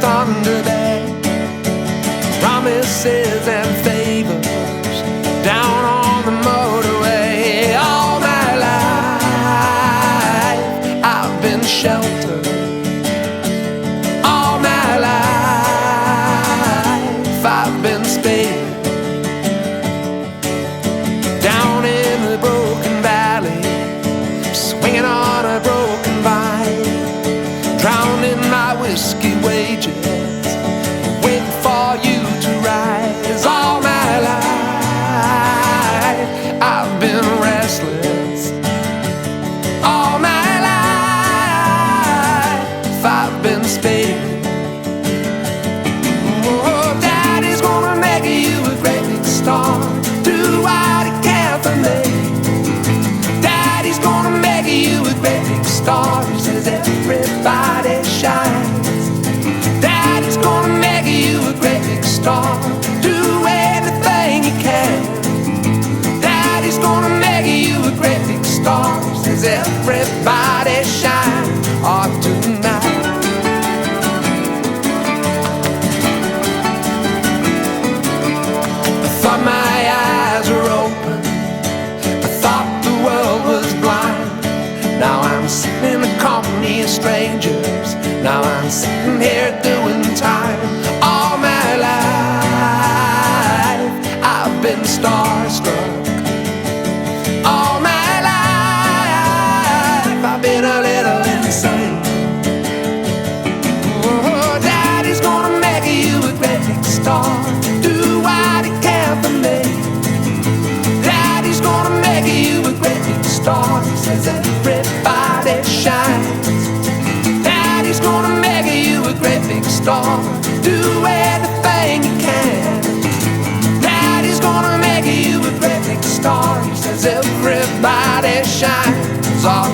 thunder there, promises and favors down on the motorway. All my life I've been sheltered. All my life I've been spared. Down in the broken valley, swinging on a broken vine, drowned in my whiskey wages, waiting for you to rise. All my life I've been restless. All my life I've been spared. Oh, Daddy's gonna make you a great big star. Do what he can for me. Daddy's gonna make you a great big star. He says everybody shines. Daddy's gonna make you a great big star. Do anything you can. Daddy's gonna make you a great big star. He says everybody shine. Oh, tonight. I thought my eyes were open. I thought the world was blind. Now I'm sitting in the company of strangers. Now I'm sitting here doing time. All my life I've been starstruck. All my life I've been a little insane. Oh, Daddy's gonna make you a great big star. Do what he can for me. Daddy's gonna make you a great big star. He says everybody shines. Daddy's gonna make you a great big star. Do anything you can. Daddy's gonna make you a great big star. He says everybody shines. All